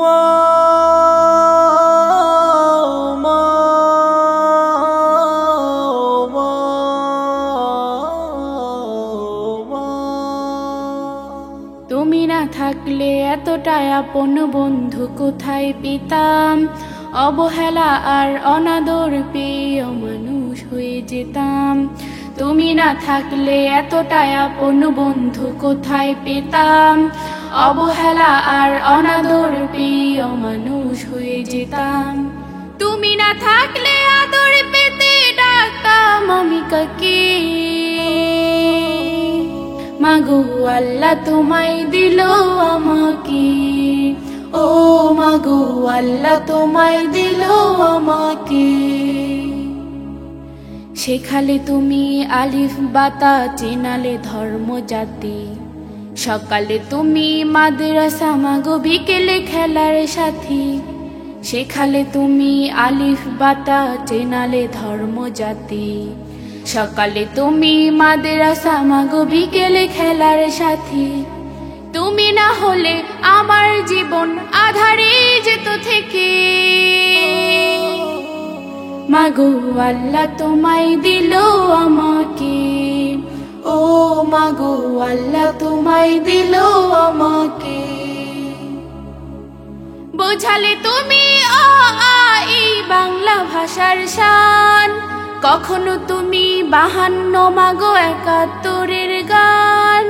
মা মা মা মা। তুমি না থাকলে এতটাই আপন বন্ধু কোথায় পেতাম, অবহেলা আর অনাদর পেয়ে মানুষ হয়ে যেতাম। তুমি না থাকলে এতটাই আপন বন্ধু কোথায় পেতাম, অবহেলা আর অনাদর পেয়ে মানুষ হয়ে যেতাম। তুমি না থাকলে আদর পেতে ডাকতাম আমি কাকে, মাগো আল্লাহ তোমায় দিল আমাকে, ও মাগো আল্লাহ তোমায় দিল আমাকে। শেখালে তুমি আলিফ বাতা, চেনালে ধর্ম জাতি, সকালে তুমি মাদ্রাসা মাগো বিকেলে খেলার সাথী। শেখালে তুমি আলিফ বাতা, চেনালে ধর্ম জাতি, সকালে তুমি মাদ্রাসা মাগো বিকেলে খেলার সাথী। তুমি না হলে আমার জীবন আধারে যেত থেকে, মাগো আল্লাহ তোমায় দিল আমাকে, ও মাগো আল্লাহ তোমায় দিল আমাকে। বোঝালে তুমি অ আ ই বাংলা ভাষার শান, কখনো তুমি 52 মাগো 71-এর গান।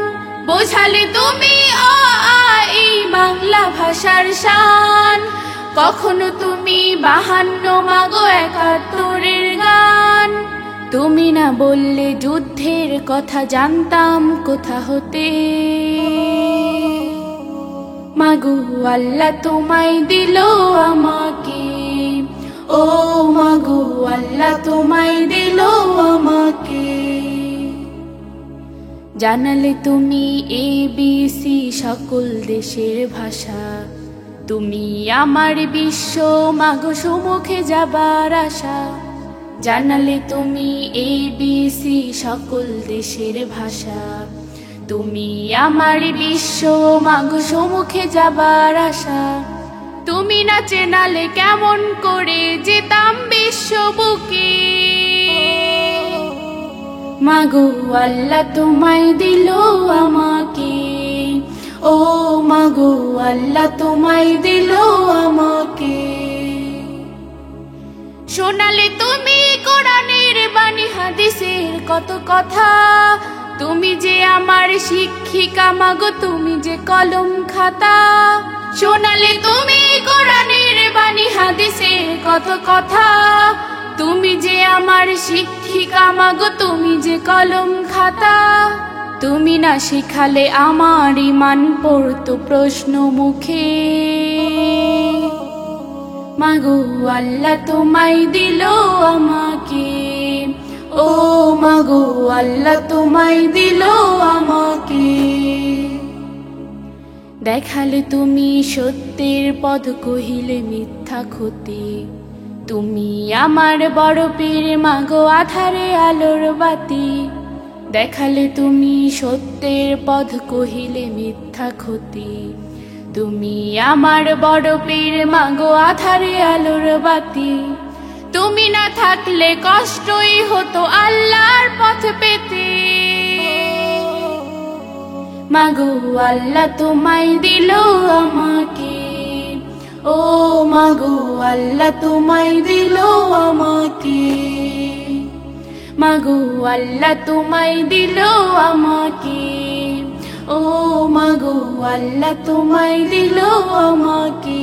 বোঝালে তুমি অ আ ই বাংলা ভাষার শান, কখনো তুমি 52 মাগো 71-এর গান। তুমি না বললে যুদ্ধের কথা জানতাম কোথা হতে, মাগো আল্লাহ তোমায় দিল আমাকে, ও মাগো আল্লাহ তোমায় দিল আমাকে। জানালে তুমি ABC সকল দেশের ভাষা, তুমি আমার বিশ্ব মাগো সম্মুখে যাবার আশা। জানালে তুমি ABC সকল দেশের ভাষা, তুমি আমার বিশ্ব মাগো সম্মুখে যাবার আশা। তুমি না চেনালে কেমন করে যেতাম বিশ্ব বুকে, মাগো আল্লাহ তোমায় দিল আমাকে, ও মাগো আল্লাহ তোমায় দিল আমাকে। শোনালে তুমি কোরআনের বাণী হাদিসের কত কথা, তুমি যে আমার শিক্ষিকা মাগো তুমি যে কলম খাতা। শোনালে তুমি কোরআনের বাণী হাদিসের কত কথা, তুমি যে আমার শিক্ষিকা মাগো তুমি যে কলম খাতা। তুমি না শিখালে আমার ঈমান পড়তো প্রশ্ন মুখে, মাগো আল্লাহ তোমায় দিল আমাকে, ও মাগো আল্লাহ তোমায় দিল আমাকে। দেখালে তুমি সত্যের পথ, কহিলে মিথ্যা ক্ষতি, তুমি আমার বড় পীর মাগো আধারে আলোর বাতি। দেখালে তুমি সত্যের পথ, কহিলে মিথ্যা ক্ষতি, তুমি আমার বড় পীর মাগো আধারে আলোর বাতি। তুমি না থাকলে কষ্টই হতো আল্লাহর পথ পেতে, মাগো আল্লাহ তোমায় দিল আমাকে, ও মাগো আল্লাহ তোমায় দিল আমাকে, মাগো আল্লাহ তোমায় দিল আমাকে, ও মাগো আল্লাহ তোমায় দিল আমাকে।